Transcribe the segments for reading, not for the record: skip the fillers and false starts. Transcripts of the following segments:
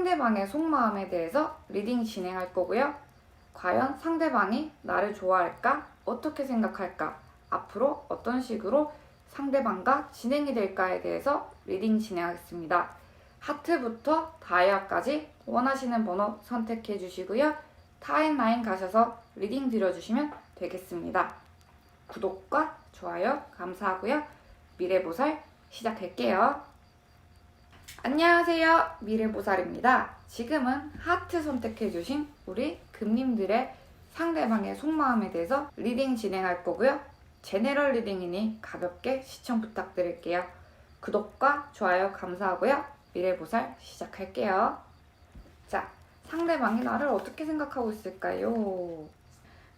상대방의 속마음에 대해서 리딩 진행할 거고요. 과연 상대방이 나를 좋아할까? 어떻게 생각할까? 앞으로 어떤 식으로 상대방과 진행이 될까에 대해서 리딩 진행하겠습니다. 하트부터 다이아까지 원하시는 번호 선택해 주시고요. 타임라인 가셔서 리딩 드려주시면 되겠습니다. 구독과 좋아요 감사하고요. 미래보살 시작할게요. 안녕하세요. 미래보살입니다. 지금은 하트 선택해주신 우리 금님들의 상대방의 속마음에 대해서 리딩 진행할 거고요. 제네럴 리딩이니 가볍게 시청 부탁드릴게요. 구독과 좋아요 감사하고요. 미래보살 시작할게요. 자, 상대방이 나를 어떻게 생각하고 있을까요?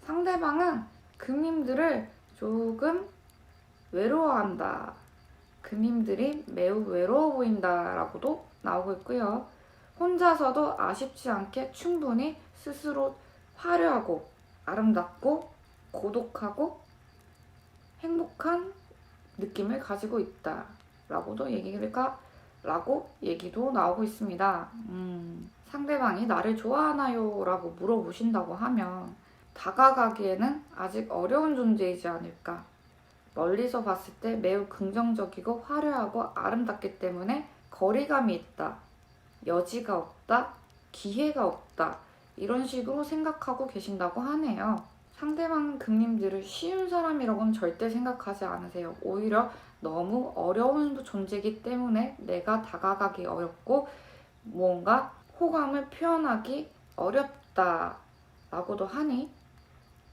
상대방은 금님들을 조금 외로워한다. 금님들이 매우 외로워 보인다라고도 나오고 있고요. 혼자서도 아쉽지 않게 충분히 스스로 화려하고 아름답고 고독하고 행복한 느낌을 가지고 있다라고도 얘기도 나오고 있습니다. 상대방이 나를 좋아하나요? 라고 물어보신다고 하면 다가가기에는 아직 어려운 존재이지 않을까. 멀리서 봤을 때 매우 긍정적이고 화려하고 아름답기 때문에 거리감이 있다. 여지가 없다. 기회가 없다. 이런 식으로 생각하고 계신다고 하네요. 상대방 금님들을 쉬운 사람이라고는 절대 생각하지 않으세요. 오히려 너무 어려운 존재이기 때문에 내가 다가가기 어렵고 뭔가 호감을 표현하기 어렵다라고도 하니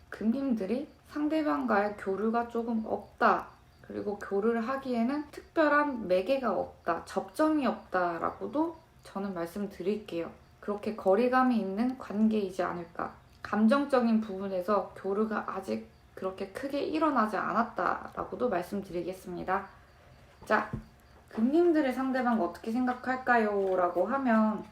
금님들이 상대방과의 교류가 조금 없다. 그리고 교류를 하기에는 특별한 매개가 없다. 접점이 없다라고도 저는 말씀드릴게요. 그렇게 거리감이 있는 관계이지 않을까. 감정적인 부분에서 교류가 아직 그렇게 크게 일어나지 않았다라고도 말씀드리겠습니다. 자, 금님들의 상대방 어떻게 생각할까요? 라고 하면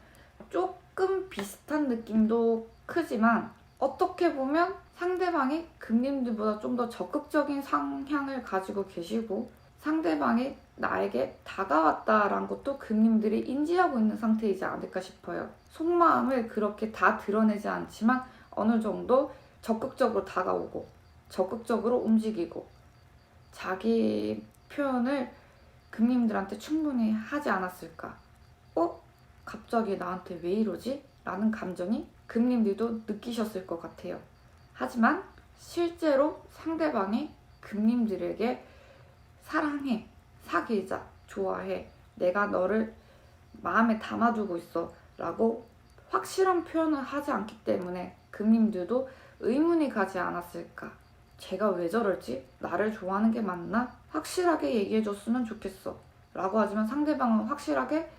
조금 비슷한 느낌도 크지만 어떻게 보면 상대방이 금님들보다 좀 더 적극적인 성향을 가지고 계시고 상대방이 나에게 다가왔다라는 것도 금님들이 인지하고 있는 상태이지 않을까 싶어요. 속마음을 그렇게 다 드러내지 않지만 어느 정도 적극적으로 다가오고 적극적으로 움직이고 자기 표현을 금님들한테 충분히 하지 않았을까? 갑자기 나한테 왜 이러지? 라는 감정이 금님들도 느끼셨을 것 같아요. 하지만 실제로 상대방이 금님들에게 사랑해, 사귀자, 좋아해, 내가 너를 마음에 담아두고 있어 라고 확실한 표현을 하지 않기 때문에 금님들도 의문이 가지 않았을까. 제가 왜 저럴지? 나를 좋아하는 게 맞나? 확실하게 얘기해줬으면 좋겠어 라고 하지만 상대방은 확실하게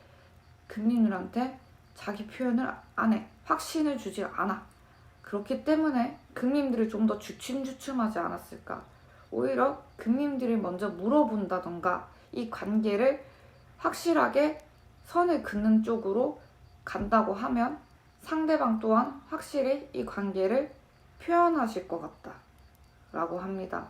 금님들한테 자기 표현을 안 해. 확신을 주지 않아. 그렇기 때문에 금님들이 좀 더 주춤주춤하지 않았을까. 오히려 금님들이 먼저 물어본다던가 이 관계를 확실하게 선을 긋는 쪽으로 간다고 하면 상대방 또한 확실히 이 관계를 표현하실 것 같다 라고 합니다.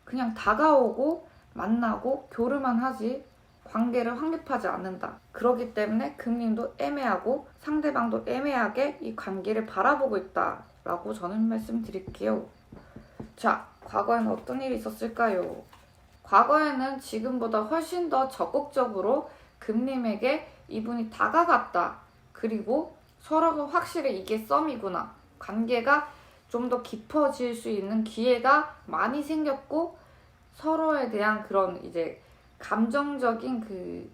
그냥 다가오고 만나고 교류만 하지 관계를 확립하지 않는다. 그렇기 때문에 금님도 애매하고 상대방도 애매하게 이 관계를 바라보고 있다 라고 저는 말씀드릴게요. 자, 과거에는 어떤 일이 있었을까요? 과거에는 지금보다 훨씬 더 적극적으로 금님에게 이분이 다가갔다. 그리고 서로가 확실히 이게 썸이구나. 관계가 좀 더 깊어질 수 있는 기회가 많이 생겼고 서로에 대한 그런 이제 감정적인 그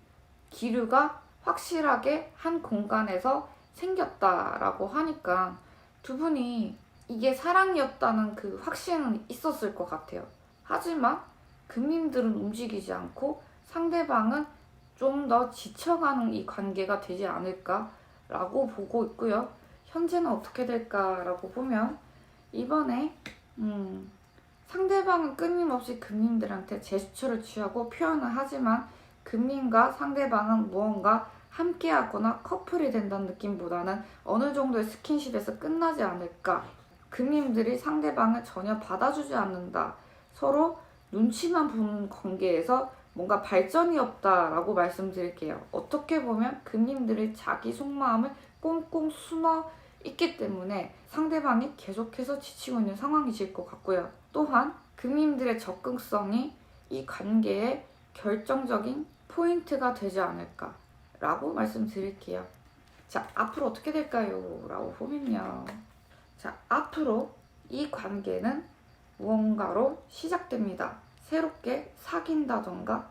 기류가 확실하게 한 공간에서 생겼다라고 하니까 두 분이 이게 사랑이었다는 그 확신은 있었을 것 같아요. 하지만 금님들은 움직이지 않고 상대방은 좀 더 지쳐가는 이 관계가 되지 않을까라고 보고 있고요. 현재는 어떻게 될까라고 보면 이번에 상대방은 끊임없이 금님들한테 제스처를 취하고 표현을 하지만 금님과 상대방은 무언가 함께하거나 커플이 된다는 느낌보다는 어느 정도의 스킨십에서 끝나지 않을까. 금님들이 상대방을 전혀 받아주지 않는다. 서로 눈치만 보는 관계에서 뭔가 발전이 없다라고 말씀드릴게요. 어떻게 보면 금님들이 자기 속마음을 꽁꽁 숨어 있기 때문에 상대방이 계속해서 지치고 있는 상황이실 것 같고요. 또한 금님들의 접근성이 이 관계의 결정적인 포인트가 되지 않을까라고 말씀드릴게요. 자, 앞으로 어떻게 될까요? 라고 보면요. 자, 앞으로 이 관계는 무언가로 시작됩니다. 새롭게 사귄다던가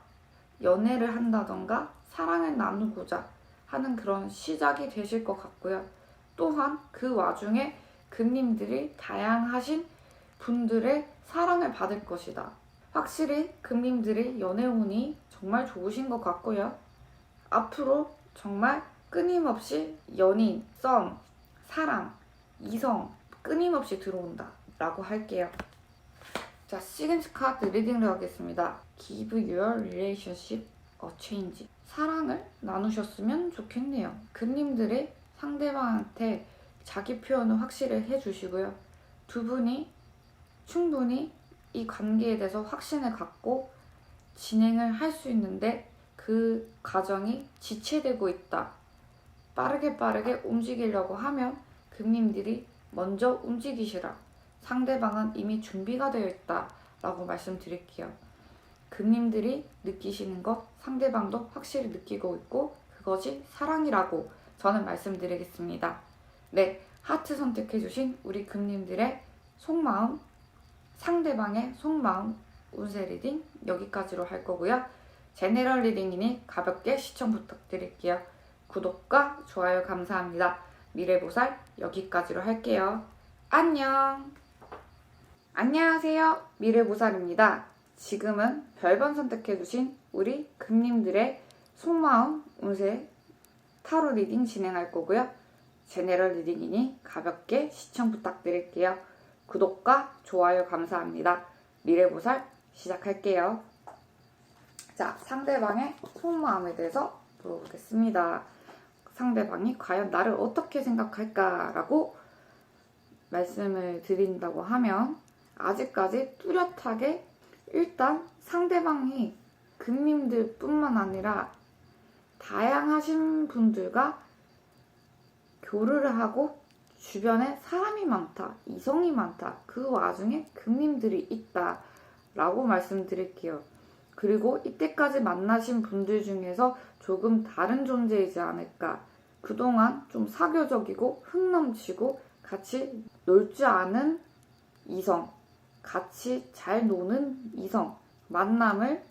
연애를 한다던가 사랑을 나누고자 하는 그런 시작이 되실 것 같고요. 또한 그 와중에 금님들이 다양하신 분들의 사랑을 받을 것이다. 확실히 금님들이 연애운이 정말 좋으신 것 같고요. 앞으로 정말 끊임없이 연인, 썸, 사랑, 이성 끊임없이 들어온다 라고 할게요. 자, 시그니처 카드 리딩을 하겠습니다. Give your relationship a change. 사랑을 나누셨으면 좋겠네요. 금님들이 상대방한테 자기 표현을 확실히 해주시고요. 두 분이 충분히 이 관계에 대해서 확신을 갖고 진행을 할 수 있는데 그 과정이 지체되고 있다. 빠르게 움직이려고 하면 금님들이 먼저 움직이시라. 상대방은 이미 준비가 되어 있다 라고 말씀드릴게요. 금님들이 느끼시는 것 상대방도 확실히 느끼고 있고 그것이 사랑이라고 저는 말씀드리겠습니다. 네, 하트 선택해주신 우리 금님들의 속마음, 상대방의 속마음 운세 리딩 여기까지로 할 거고요. 제너럴 리딩이니 가볍게 시청 부탁드릴게요. 구독과 좋아요 감사합니다. 미래보살 여기까지로 할게요. 안녕. 안녕하세요. 미래보살입니다. 지금은 별번 선택해주신 우리 금님들의 속마음 운세 타로 리딩 진행할 거고요. 제너럴 리딩이니 가볍게 시청 부탁드릴게요. 구독과 좋아요 감사합니다. 미래보살 시작할게요. 자, 상대방의 속마음에 대해서 물어보겠습니다. 상대방이 과연 나를 어떻게 생각할까라고 말씀을 드린다고 하면 아직까지 뚜렷하게 일단 상대방이 금님들 뿐만 아니라 다양하신 분들과 교류를 하고 주변에 사람이 많다, 이성이 많다, 그 와중에 금님들이 있다 라고 말씀드릴게요. 그리고 이때까지 만나신 분들 중에서 조금 다른 존재이지 않을까. 그동안 좀 사교적이고 흥 넘치고 같이 놀 줄 아는 이성, 같이 잘 노는 이성, 만남을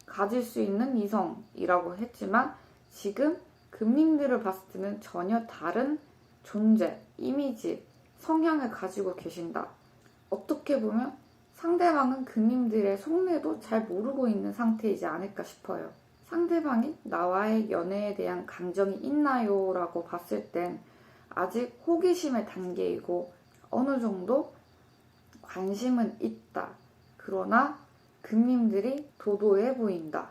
가질 수 있는 이성이라고 했지만 지금 금님들을 봤을 때는 전혀 다른 존재, 이미지, 성향을 가지고 계신다. 어떻게 보면 상대방은 금님들의 속내도 잘 모르고 있는 상태이지 않을까 싶어요. 상대방이 나와의 연애에 대한 감정이 있나요? 라고 봤을 땐 아직 호기심의 단계이고 어느 정도 관심은 있다. 그러나 금님들이 도도해 보인다.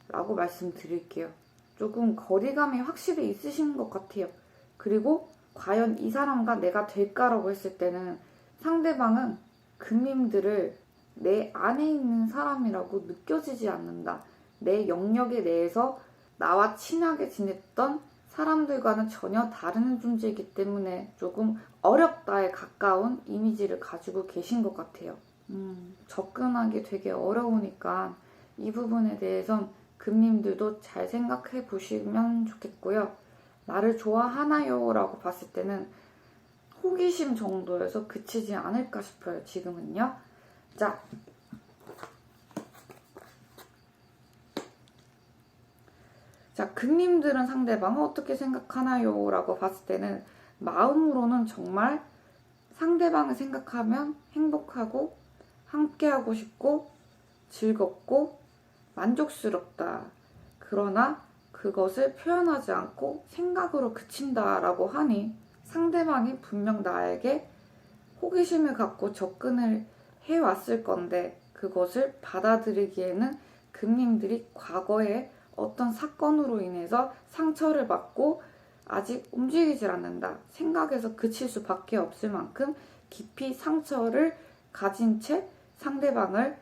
라고 말씀드릴게요. 조금 거리감이 확실히 있으신 것 같아요. 그리고 과연 이 사람과 내가 될까라고 했을 때는 상대방은 금님들을 내 안에 있는 사람이라고 느껴지지 않는다. 내 영역에 대해서 나와 친하게 지냈던 사람들과는 전혀 다른 존재이기 때문에 조금 어렵다에 가까운 이미지를 가지고 계신 것 같아요. 접근하기 되게 어려우니까 이 부분에 대해선 금님들도 잘 생각해 보시면 좋겠고요. 나를 좋아하나요? 라고 봤을 때는 호기심 정도에서 그치지 않을까 싶어요. 지금은요. 자, 금님들은 상대방을 어떻게 생각하나요? 라고 봤을 때는 마음으로는 정말 상대방을 생각하면 행복하고 함께하고 싶고 즐겁고 만족스럽다. 그러나 그것을 표현하지 않고 생각으로 그친다라고 하니 상대방이 분명 나에게 호기심을 갖고 접근을 해왔을 건데 그것을 받아들이기에는 금님들이 과거에 어떤 사건으로 인해서 상처를 받고 아직 움직이질 않는다. 생각에서 그칠 수밖에 없을 만큼 깊이 상처를 가진 채 상대방을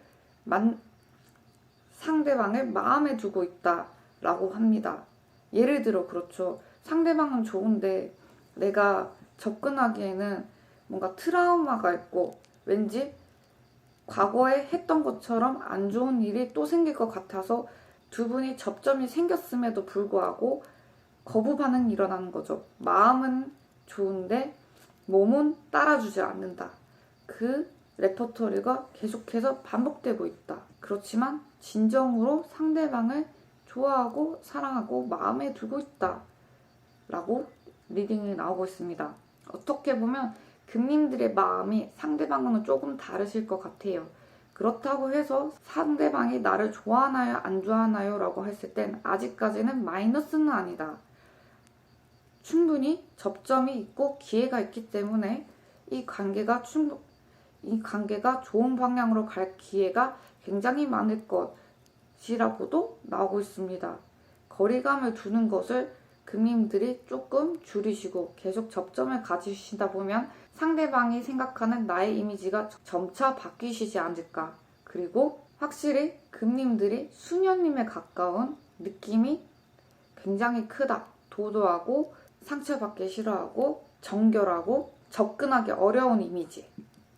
마음에 두고 있다라고 합니다. 예를 들어 그렇죠. 상대방은 좋은데 내가 접근하기에는 뭔가 트라우마가 있고 왠지 과거에 했던 것처럼 안 좋은 일이 또 생길 것 같아서 두 분이 접점이 생겼음에도 불구하고 거부 반응이 일어나는 거죠. 마음은 좋은데 몸은 따라주지 않는다. 그 레퍼토리가 계속해서 반복되고 있다. 그렇지만 진정으로 상대방을 좋아하고 사랑하고 마음에 두고 있다. 라고 리딩이 나오고 있습니다. 어떻게 보면 금님들의 마음이 상대방과는 조금 다르실 것 같아요. 그렇다고 해서 상대방이 나를 좋아하나요? 안 좋아하나요? 라고 했을 땐 아직까지는 마이너스는 아니다. 충분히 접점이 있고 기회가 있기 때문에 이 관계가 좋은 방향으로 갈 기회가 굉장히 많을 것이라고도 나오고 있습니다. 거리감을 두는 것을 금님들이 조금 줄이시고 계속 접점을 가지시다 보면 상대방이 생각하는 나의 이미지가 점차 바뀌시지 않을까. 그리고 확실히 금님들이 수녀님에 가까운 느낌이 굉장히 크다. 도도하고 상처받기 싫어하고 정결하고 접근하기 어려운 이미지.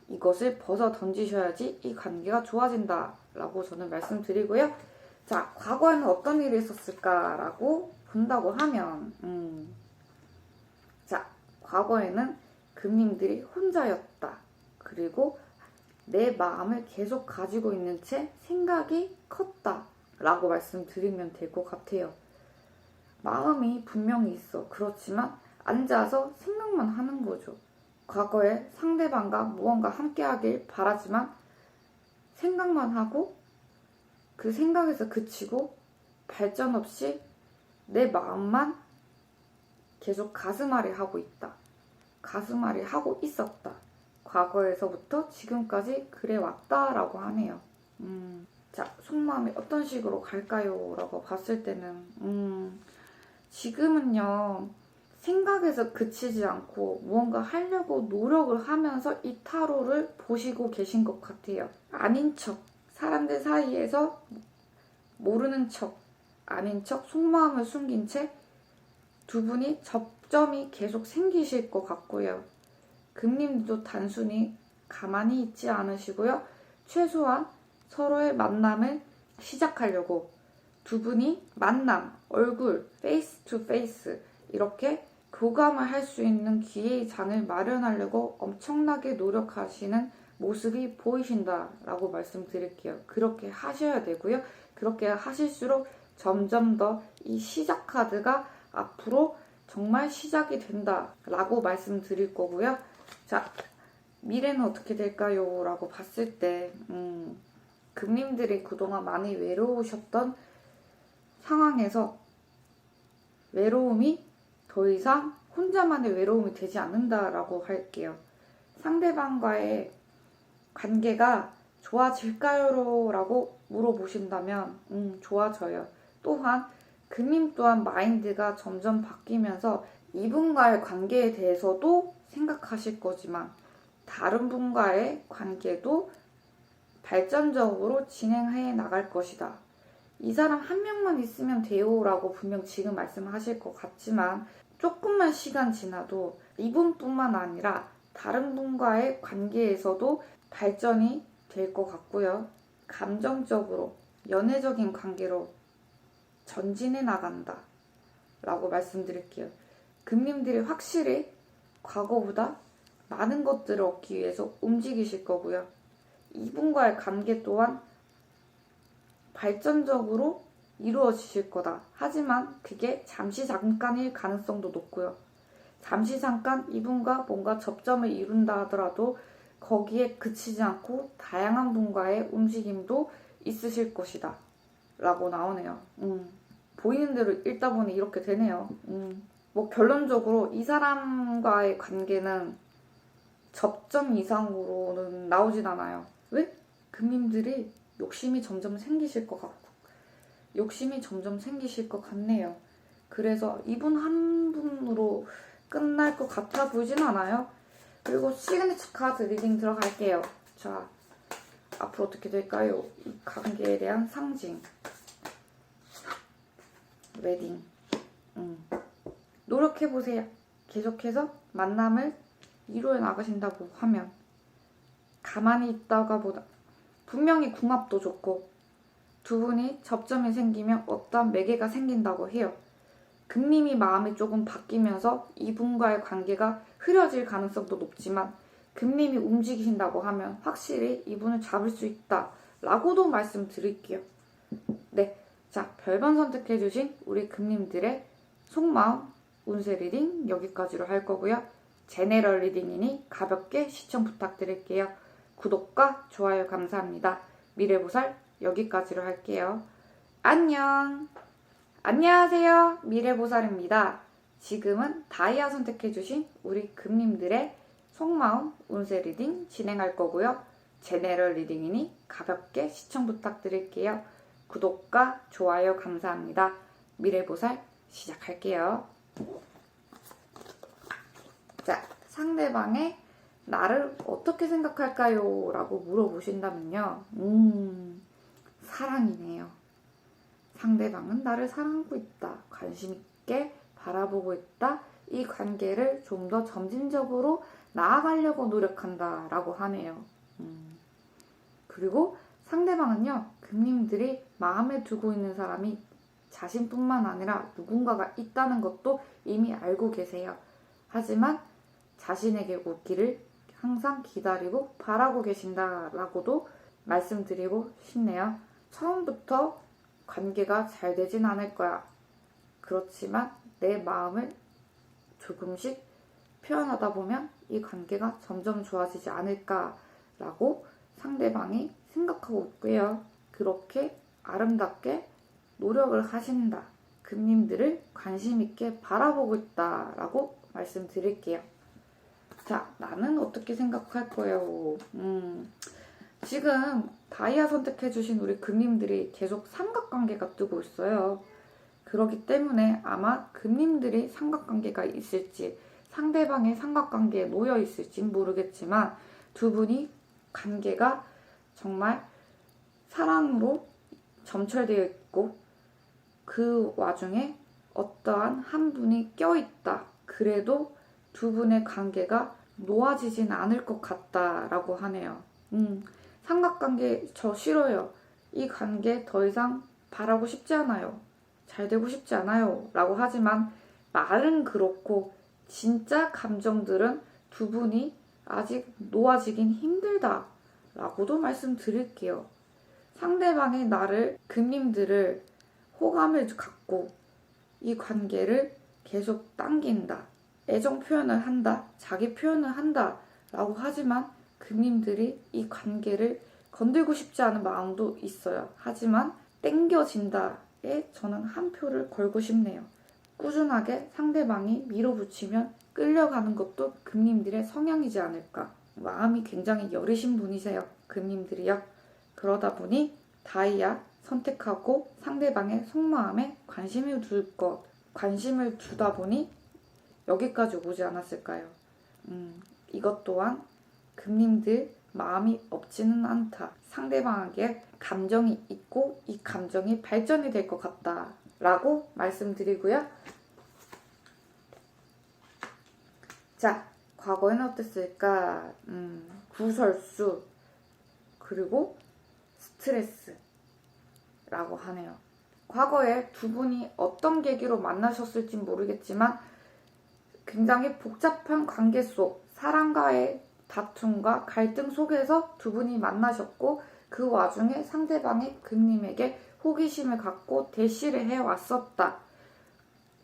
이것을 벗어 던지셔야지 이 관계가 좋아진다 라고 저는 말씀드리고요. 자, 과거에는 어떤 일이 있었을까라고 본다고 하면 자, 과거에는 금님들이 혼자였다. 그리고 내 마음을 계속 가지고 있는 채 생각이 컸다 라고 말씀드리면 될 것 같아요. 마음이 분명히 있어. 그렇지만 앉아서 생각만 하는 거죠. 과거에 상대방과 무언가 함께하길 바라지만 생각만 하고 그 생각에서 그치고 발전 없이 내 마음만 계속 가슴앓이 하고 있다. 가슴앓이 하고 있었다. 과거에서부터 지금까지 그래왔다 라고 하네요. 자, 속마음이 어떤 식으로 갈까요? 라고 봤을 때는 지금은요, 생각에서 그치지 않고 무언가 하려고 노력을 하면서 이 타로를 보시고 계신 것 같아요. 아닌 척, 사람들 사이에서 모르는 척, 아닌 척, 속마음을 숨긴 채 두 분이 접점이 계속 생기실 것 같고요. 금님도 단순히 가만히 있지 않으시고요. 최소한 서로의 만남을 시작하려고 두 분이 만남, 얼굴, 페이스 투 페이스 이렇게 교감을 할 수 있는 기회의 장을 마련하려고 엄청나게 노력하시는 모습이 보이신다라고 말씀드릴게요. 그렇게 하셔야 되고요. 그렇게 하실수록 점점 더 이 시작 카드가 앞으로 정말 시작이 된다라고 말씀드릴 거고요. 자, 미래는 어떻게 될까요? 라고 봤을 때 금님들이 그동안 많이 외로우셨던 상황에서 외로움이 더 이상 혼자만의 외로움이 되지 않는다라고 할게요. 상대방과의 관계가 좋아질까요? 라고 물어보신다면 좋아져요. 또한 금님 또한 마인드가 점점 바뀌면서 이분과의 관계에 대해서도 생각하실 거지만 다른 분과의 관계도 발전적으로 진행해 나갈 것이다. 이 사람 한 명만 있으면 돼요 라고 분명 지금 말씀하실 것 같지만 조금만 시간 지나도 이분뿐만 아니라 다른 분과의 관계에서도 발전이 될 것 같고요. 감정적으로 연애적인 관계로 전진해 나간다 라고 말씀드릴게요. 금님들이 확실히 과거보다 많은 것들을 얻기 위해서 움직이실 거고요. 이분과의 관계 또한 발전적으로 이루어지실 거다. 하지만 그게 잠시 잠깐일 가능성도 높고요. 잠시 잠깐 이분과 뭔가 접점을 이룬다 하더라도 거기에 그치지 않고 다양한 분과의 움직임도 있으실 것이다 라고 나오네요. 보이는 대로 읽다 보니 이렇게 되네요. 뭐 결론적으로 이 사람과의 관계는 접점 이상으로는 나오진 않아요. 왜? 금님들이 욕심이 점점 생기실 것 같네요. 그래서 이분 한 분으로 끝날 것 같아 보이진 않아요. 그리고 시그니처 카드 리딩 들어갈게요. 자, 앞으로 어떻게 될까요? 이 관계에 대한 상징. 웨딩. 노력해보세요. 계속해서 만남을 이루어 나가신다고 하면 가만히 있다가 보다 분명히 궁합도 좋고 두 분이 접점이 생기면 어떤 매개가 생긴다고 해요. 금님이 마음이 조금 바뀌면서 이분과의 관계가 흐려질 가능성도 높지만 금님이 움직이신다고 하면 확실히 이분을 잡을 수 있다 라고도 말씀드릴게요. 네, 자, 별번 선택해주신 우리 금님들의 속마음 운세 리딩 여기까지로 할 거고요. 제네럴 리딩이니 가볍게 시청 부탁드릴게요. 구독과 좋아요 감사합니다. 미래보살 여기까지로 할게요. 안녕! 안녕하세요. 미래보살입니다. 지금은 다이아 선택해주신 우리 금님들의 속마음 운세 리딩 진행할 거고요. 제네럴 리딩이니 가볍게 시청 부탁드릴게요. 구독과 좋아요 감사합니다. 미래보살 시작할게요. 자, 상대방의 나를 어떻게 생각할까요? 라고 물어보신다면요. 사랑이네요. 상대방은 나를 사랑하고 있다. 관심 있게 바라보고 있다. 이 관계를 좀 더 점진적으로 나아가려고 노력한다. 라고 하네요. 그리고 상대방은요. 금님들이 마음에 두고 있는 사람이 자신뿐만 아니라 누군가가 있다는 것도 이미 알고 계세요. 하지만 자신에게 오기를 항상 기다리고 바라고 계신다라고도 말씀드리고 싶네요. 처음부터 관계가 잘 되진 않을 거야. 그렇지만 내 마음을 조금씩 표현하다 보면 이 관계가 점점 좋아지지 않을까라고 상대방이 생각하고 있고요. 그렇게 아름답게 노력을 하신다. 금님들을 관심 있게 바라보고 있다라고 말씀드릴게요. 자, 나는 어떻게 생각할 거예요? 지금 다이아 선택해주신 우리 금님들이 계속 삼각관계가 뜨고 있어요. 그렇기 때문에 아마 금님들이 삼각관계가 있을지 상대방의 삼각관계에 놓여 있을지 모르겠지만 두 분이 관계가 정말 사랑으로 점철되어 있고 그 와중에 어떠한 한 분이 껴있다. 그래도 두 분의 관계가 놓아지진 않을 것 같다라고 하네요. 삼각관계 저 싫어요. 이 관계 더 이상 바라고 싶지 않아요. 잘 되고 싶지 않아요. 라고 하지만 말은 그렇고 진짜 감정들은 두 분이 아직 놓아지긴 힘들다. 라고도 말씀드릴게요. 상대방이 나를, 금님들을 호감을 갖고 이 관계를 계속 당긴다. 애정 표현을 한다. 자기 표현을 한다. 라고 하지만 금님들이 이 관계를 건들고 싶지 않은 마음도 있어요. 하지만 땡겨진다에 저는 한 표를 걸고 싶네요. 꾸준하게 상대방이 밀어붙이면 끌려가는 것도 금님들의 성향이지 않을까. 마음이 굉장히 여리신 분이세요. 금님들이요. 그러다 보니 다이아 선택하고 상대방의 속마음에 관심을 두다 보니 여기까지 오지 않았을까요? 이것 또한 금님들 마음이 없지는 않다. 상대방에게 감정이 있고 이 감정이 발전이 될 것 같다. 라고 말씀드리고요. 자, 과거에는 어땠을까? 구설수, 그리고 스트레스 라고 하네요. 과거에 두 분이 어떤 계기로 만나셨을지 모르겠지만 굉장히 복잡한 관계 속 사랑과의 다툼과 갈등 속에서 두 분이 만나셨고 그 와중에 상대방이 금님에게 호기심을 갖고 대시를 해왔었다.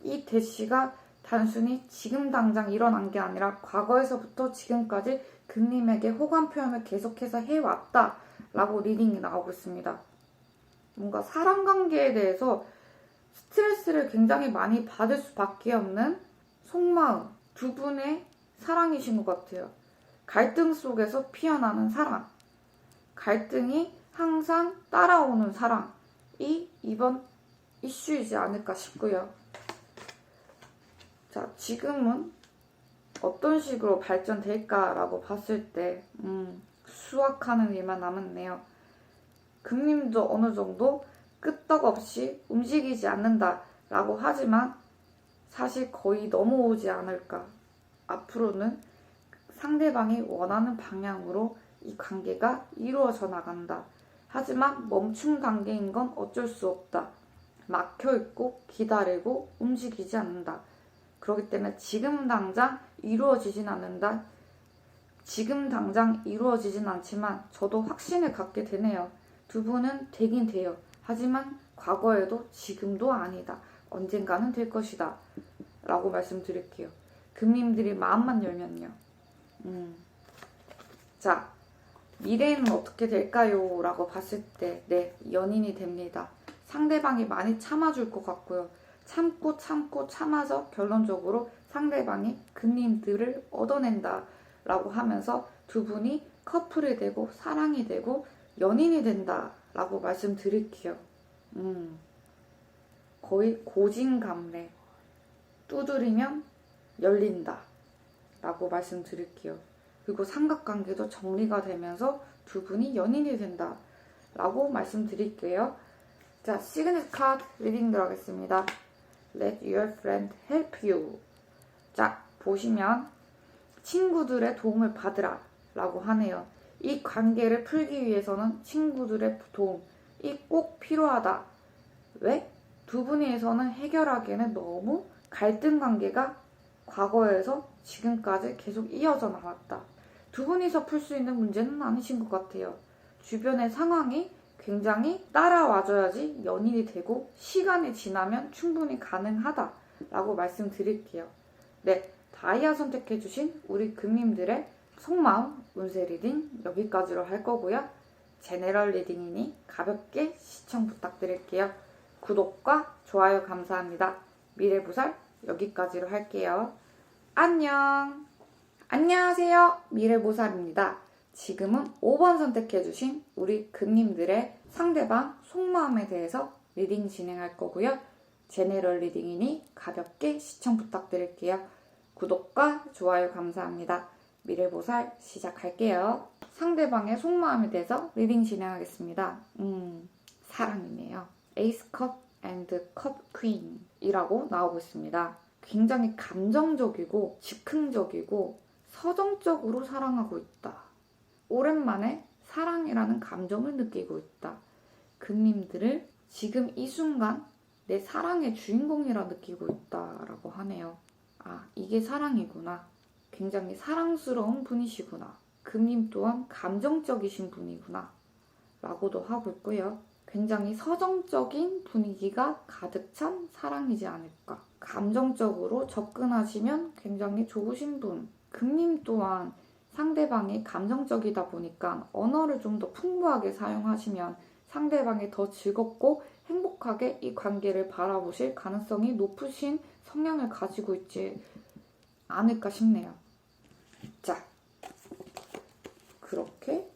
이 대시가 단순히 지금 당장 일어난 게 아니라 과거에서부터 지금까지 금님에게 호감 표현을 계속해서 해왔다 라고 리딩이 나오고 있습니다. 뭔가 사람 관계에 대해서 스트레스를 굉장히 많이 받을 수밖에 없는 속마음, 두 분의 사랑이신 것 같아요. 갈등 속에서 피어나는 사랑, 갈등이 항상 따라오는 사랑이 이번 이슈이지 않을까 싶고요. 자, 지금은 어떤 식으로 발전될까라고 봤을 때 수확하는 일만 남았네요. 금님도 어느 정도 끄떡없이 움직이지 않는다라고 하지만 사실 거의 넘어오지 않을까. 앞으로는 상대방이 원하는 방향으로 이 관계가 이루어져 나간다. 하지만 멈춘 관계인 건 어쩔 수 없다. 막혀있고 기다리고 움직이지 않는다. 그렇기 때문에 지금 당장 이루어지진 않는다. 지금 당장 이루어지진 않지만 저도 확신을 갖게 되네요. 두 분은 되긴 돼요. 하지만 과거에도 지금도 아니다. 언젠가는 될 것이다. 라고 말씀드릴게요. 금님들이 마음만 열면요. 자, 미래는 어떻게 될까요? 라고 봤을 때 네, 연인이 됩니다. 상대방이 많이 참아줄 것 같고요. 참고 참아서 결론적으로 상대방이 금님들을 얻어낸다 라고 하면서 두 분이 커플이 되고 사랑이 되고 연인이 된다 라고 말씀드릴게요. 거의 고진감래, 두드리면 열린다 라고 말씀드릴게요. 그리고 삼각관계도 정리가 되면서 두 분이 연인이 된다 라고 말씀드릴게요. 자, 시그니처 카드 리딩 들어가겠습니다. Let your friend help you. 자, 보시면 친구들의 도움을 받으라 라고 하네요. 이 관계를 풀기 위해서는 친구들의 도움이 꼭 필요하다. 왜? 두 분이서는 해결하기에는 너무 갈등 관계가 과거에서 지금까지 계속 이어져 나왔다. 두 분이서 풀 수 있는 문제는 아니신 것 같아요. 주변의 상황이 굉장히 따라와줘야지 연인이 되고 시간이 지나면 충분히 가능하다 라고 말씀드릴게요. 네, 다이아 선택해주신 우리 금님들의 속마음 운세 리딩 여기까지로 할 거고요. 제네럴 리딩이니 가볍게 시청 부탁드릴게요. 구독과 좋아요 감사합니다. 미래부살 여기까지로 할게요. 안녕. 안녕하세요. 미래보살입니다. 지금은 5번 선택해주신 우리 금님들의 상대방 속마음에 대해서 리딩 진행할 거고요. 제네럴 리딩이니 가볍게 시청 부탁드릴게요. 구독과 좋아요 감사합니다. 미래보살 시작할게요. 상대방의 속마음에 대해서 리딩 진행하겠습니다. 사랑이네요. 에이스 컵 앤드 컵 퀸이라고 나오고 있습니다. 굉장히 감정적이고 즉흥적이고 서정적으로 사랑하고 있다. 오랜만에 사랑이라는 감정을 느끼고 있다. 금님들을 지금 이 순간 내 사랑의 주인공이라 느끼고 있다라고 하네요. 아, 이게 사랑이구나. 굉장히 사랑스러운 분이시구나. 금님 또한 감정적이신 분이구나. 라고도 하고 있고요. 굉장히 서정적인 분위기가 가득 찬 사랑이지 않을까. 감정적으로 접근하시면 굉장히 좋으신 분. 금님 또한 상대방이 감정적이다 보니까 언어를 좀 더 풍부하게 사용하시면 상대방이 더 즐겁고 행복하게 이 관계를 바라보실 가능성이 높으신 성향을 가지고 있지 않을까 싶네요. 자, 그렇게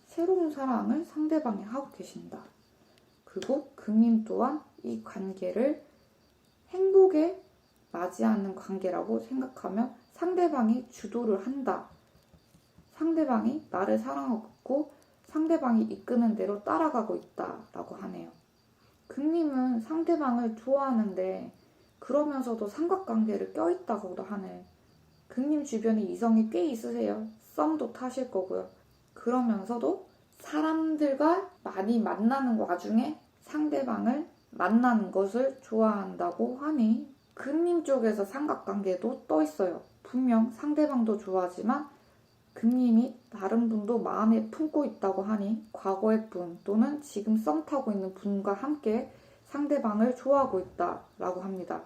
새로운 사랑을 상대방이 하고 계신다. 그리고 금님 또한 이 관계를 행복에 맞이하는 관계라고 생각하며 상대방이 주도를 한다. 상대방이 나를 사랑하고 상대방이 이끄는 대로 따라가고 있다라고 하네요. 금님은 상대방을 좋아하는데 그러면서도 삼각관계를 껴있다고도 하네. 금님 주변에 이성이 꽤 있으세요. 썸도 타실 거고요. 그러면서도 사람들과 많이 만나는 와중에 상대방을 만나는 것을 좋아한다고 하니 금님 쪽에서 삼각관계도 떠 있어요. 분명 상대방도 좋아하지만 금님이 다른 분도 마음에 품고 있다고 하니 과거의 분 또는 지금 썸 타고 있는 분과 함께 상대방을 좋아하고 있다라고 합니다.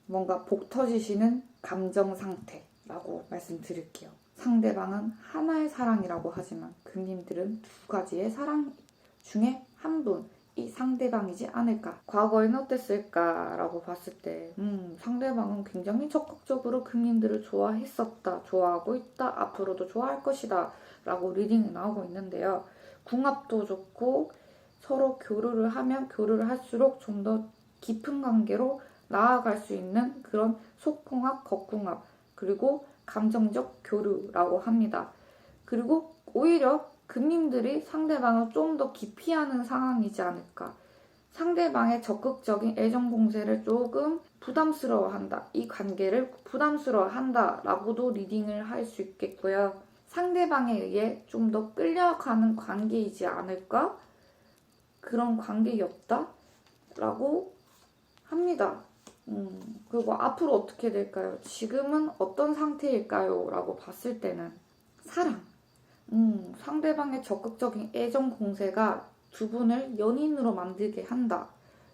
뭔가 복 터지시는 감정 상태라고 말씀드릴게요. 상대방은 하나의 사랑이라고 하지만 금님들은 두 가지의 사랑 중에 한 분이 상대방이지 않을까. 과거에는 어땠을까라고 봤을 때 상대방은 굉장히 적극적으로 금님들을 좋아했었다. 좋아하고 있다. 앞으로도 좋아할 것이다. 라고 리딩이 나오고 있는데요. 궁합도 좋고 서로 교류를 하면 교류를 할수록 좀 더 깊은 관계로 나아갈 수 있는 그런 속궁합, 겉궁합 그리고 감정적 교류라고 합니다. 그리고 오히려 금님들이 상대방을 좀 더 기피하는 상황이지 않을까. 상대방의 적극적인 애정 공세를 조금 부담스러워한다. 이 관계를 부담스러워한다 라고도 리딩을 할 수 있겠고요. 상대방에 의해 좀 더 끌려가는 관계이지 않을까? 그런 관계였다? 라고 합니다. 그리고 앞으로 어떻게 될까요? 지금은 어떤 상태일까요? 라고 봤을 때는 사랑. 상대방의 적극적인 애정 공세가 두 분을 연인으로 만들게 한다.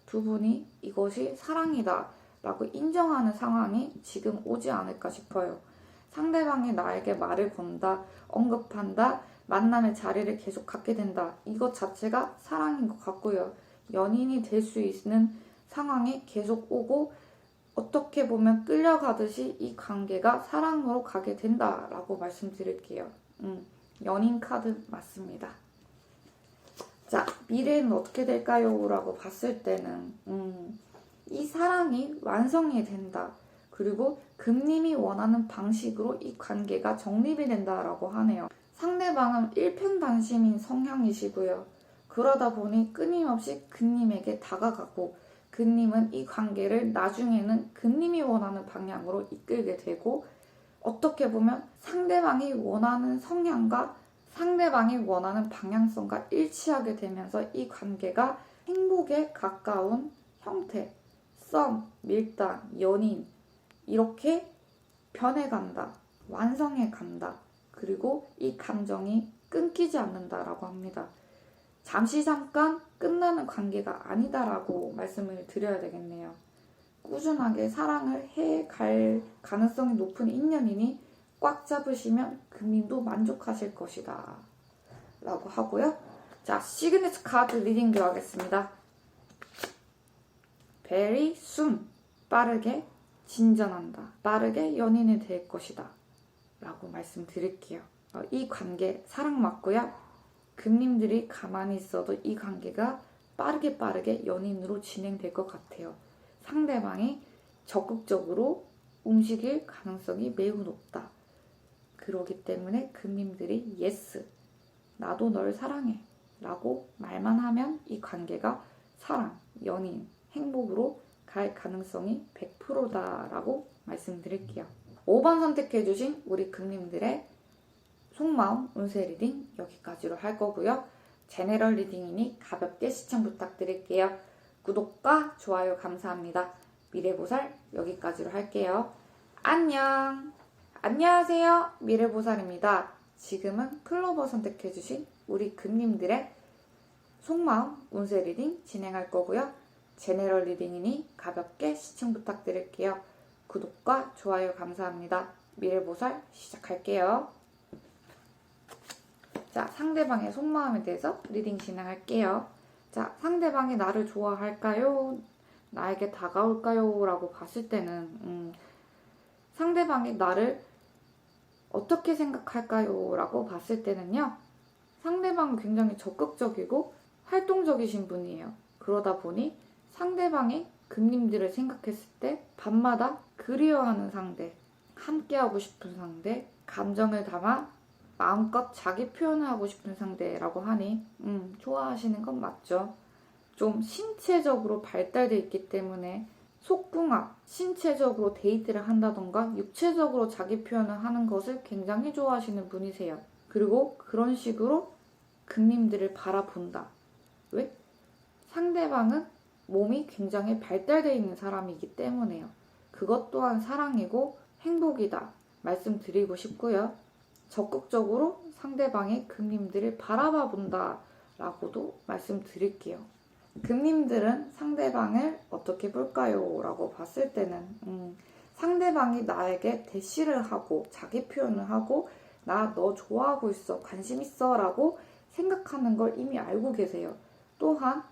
두 분이 이것이 사랑이다 라고 인정하는 상황이 지금 오지 않을까 싶어요. 상대방이 나에게 말을 건다, 언급한다, 만남의 자리를 계속 갖게 된다. 이것 자체가 사랑인 것 같고요. 연인이 될 수 있는 상황이 계속 오고 어떻게 보면 끌려가듯이 이 관계가 사랑으로 가게 된다라고 말씀드릴게요. 연인 카드 맞습니다. 자, 미래는 어떻게 될까요? 라고 봤을 때는 이 사랑이 완성이 된다. 그리고 금님이 원하는 방식으로 이 관계가 정립이 된다라고 하네요. 상대방은 일편단심인 성향이시고요. 그러다 보니 끊임없이 금님에게 다가가고 금님은 이 관계를 나중에는 금님이 원하는 방향으로 이끌게 되고 어떻게 보면 상대방이 원하는 성향과 상대방이 원하는 방향성과 일치하게 되면서 이 관계가 행복에 가까운 형태, 썸, 밀당, 연인 이렇게 변해간다, 완성해 간다. 그리고 이 감정이 끊기지 않는다라고 합니다. 잠시 잠깐 끝나는 관계가 아니다라고 말씀을 드려야 되겠네요. 꾸준하게 사랑을 해갈 가능성이 높은 인연이니 꽉 잡으시면 금님도 만족하실 것이다 라고 하고요. 자, 시그니처 카드 리딩 들어가겠습니다. Very soon, 빠르게 진전한다. 빠르게 연인이 될 것이다 라고 말씀드릴게요. 이 관계 사랑 맞고요. 금님들이 가만히 있어도 이 관계가 빠르게 연인으로 진행될 것 같아요. 상대방이 적극적으로 움직일 가능성이 매우 높다. 그러기 때문에 금님들이 예스, 나도 널 사랑해 라고 말만 하면 이 관계가 사랑, 연인, 행복으로 갈 가능성이 100%다 라고 말씀드릴게요. 5번 선택해주신 우리 금님들의 속마음 운세 리딩 여기까지로 할 거고요. 제네럴 리딩이니 가볍게 시청 부탁드릴게요. 구독과 좋아요 감사합니다. 미래보살 여기까지로 할게요. 안녕! 안녕하세요. 미래보살입니다. 지금은 클로버 선택해주신 우리 금님들의 속마음 운세 리딩 진행할 거고요. 제네럴 리딩이니 가볍게 시청 부탁드릴게요. 구독과 좋아요 감사합니다. 미래보살 시작할게요. 자, 상대방의 속마음에 대해서 리딩 진행할게요. 자, 상대방이 나를 좋아할까요? 나에게 다가올까요? 라고 봤을 때는 상대방이 나를 어떻게 생각할까요? 라고 봤을 때는요. 상대방은 굉장히 적극적이고 활동적이신 분이에요. 그러다 보니 상대방이 금님들을 생각했을 때 밤마다 그리워하는 상대, 함께하고 싶은 상대, 감정을 담아 마음껏 자기 표현을 하고 싶은 상대라고 하니 좋아하시는 건 맞죠. 좀 신체적으로 발달돼 있기 때문에 속궁합, 신체적으로 데이트를 한다던가 육체적으로 자기 표현을 하는 것을 굉장히 좋아하시는 분이세요. 그리고 그런 식으로 금님들을 바라본다. 왜? 상대방은 몸이 굉장히 발달되어 있는 사람이기 때문에요. 그것 또한 사랑이고 행복이다 말씀드리고 싶고요. 적극적으로 상대방의 금님들을 바라봐 본다 라고도 말씀드릴게요. 금님들은 상대방을 어떻게 볼까요? 라고 봤을 때는 상대방이 나에게 대시를 하고 자기 표현을 하고 나 너 좋아하고 있어, 관심 있어 라고 생각하는 걸 이미 알고 계세요. 또한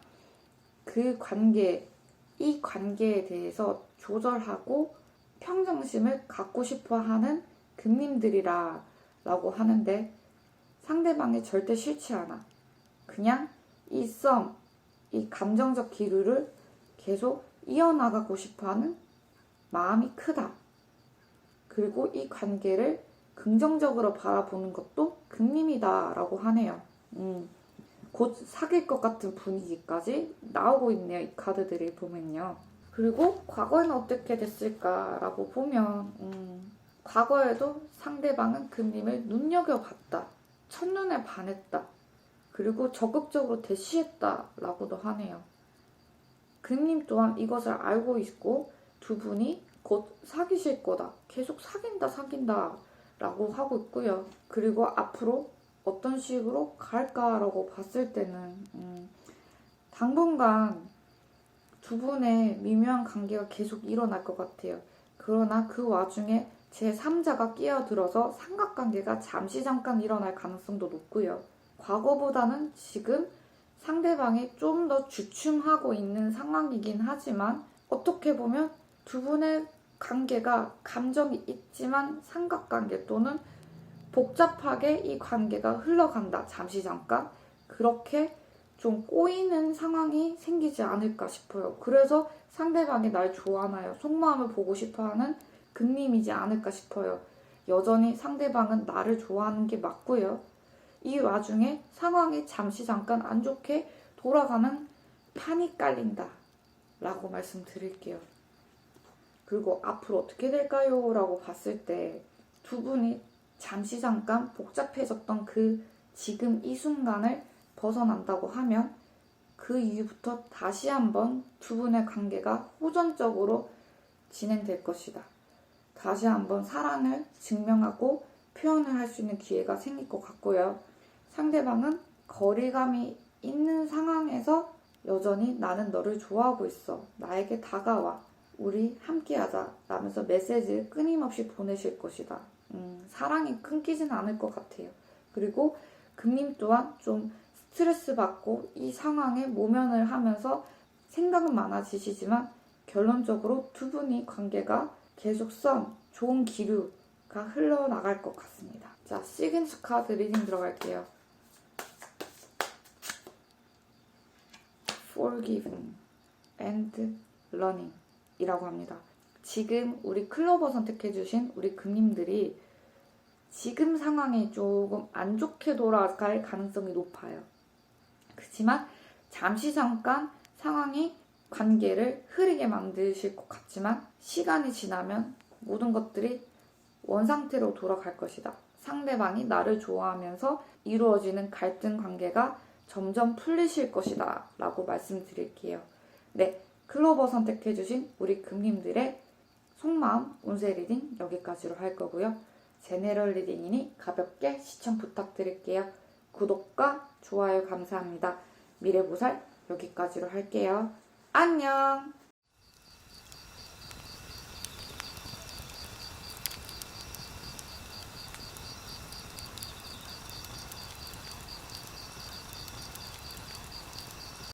그 관계, 이 관계에 대해서 조절하고 평정심을 갖고 싶어 하는 금님들이라 라고 하는데 상대방이 절대 싫지 않아. 그냥 이 썸, 이 감정적 기류를 계속 이어나가고 싶어하는 마음이 크다. 그리고 이 관계를 긍정적으로 바라보는 것도 금님이다 라고 하네요. 곧 사귈 것 같은 분위기까지 나오고 있네요. 이 카드들이 보면요. 그리고 과거에는 어떻게 됐을까라고 보면 과거에도 상대방은 금림을 눈여겨봤다. 첫눈에 반했다. 그리고 적극적으로 대시했다라고도 하네요. 금림 또한 이것을 알고 있고 두 분이 곧 사귀실 거다. 계속 사귄다 라고 하고 있고요. 그리고 앞으로 어떤 식으로 갈까라고 봤을 때는 당분간 두 분의 미묘한 관계가 계속 일어날 것 같아요. 그러나 그 와중에 제3자가 끼어들어서 삼각관계가 잠깐 일어날 가능성도 높고요. 과거보다는 지금 상대방이 좀 더 주춤하고 있는 상황이긴 하지만 어떻게 보면 두 분의 관계가 감정이 있지만 삼각관계 또는 복잡하게 이 관계가 흘러간다. 잠깐. 그렇게 좀 꼬이는 상황이 생기지 않을까 싶어요. 그래서 상대방이 날 좋아하나요? 속마음을 보고 싶어하는 금림이지 않을까 싶어요. 여전히 상대방은 나를 좋아하는 게 맞고요. 이 와중에 상황이 잠깐 안 좋게 돌아가는 판이 깔린다 라고 말씀드릴게요. 그리고 앞으로 어떻게 될까요? 라고 봤을 때 두 분이 잠깐 복잡해졌던 그 지금 이 순간을 벗어난다고 하면 그 이후부터 다시 한번 두 분의 관계가 호전적으로 진행될 것이다. 다시 한번 사랑을 증명하고 표현을 할 수 있는 기회가 생길 것 같고요. 상대방은 거리감이 있는 상황에서 여전히 나는 너를 좋아하고 있어. 나에게 다가와. 우리 함께하자. 라면서 메시지를 끊임없이 보내실 것이다. 사랑이 끊기진 않을 것 같아요. 그리고 금님 또한 좀 스트레스 받고 이 상황에 모면을 하면서 생각은 많아지시지만 결론적으로 두 분이 관계가 계속 좋은 기류가 흘러나갈 것 같습니다. 자, 시그니처 카드 리딩 들어갈게요. Forgiving and Learning 이라고 합니다. 지금 우리 클로버 선택해주신 우리 금님들이 지금 상황이 조금 안 좋게 돌아갈 가능성이 높아요. 그렇지만 잠깐 상황이 관계를 흐리게 만드실 것 같지만 시간이 지나면 모든 것들이 원상태로 돌아갈 것이다. 상대방이 나를 좋아하면서 이루어지는 갈등 관계가 점점 풀리실 것이다 라고 말씀드릴게요. 네, 클로버 선택해주신 우리 금님들의 속마음 운세 리딩 여기까지로 할 거고요. 제네럴 리딩이니 가볍게 시청 부탁드릴게요. 구독과 좋아요 감사합니다. 미래보살 여기까지로 할게요. 안녕!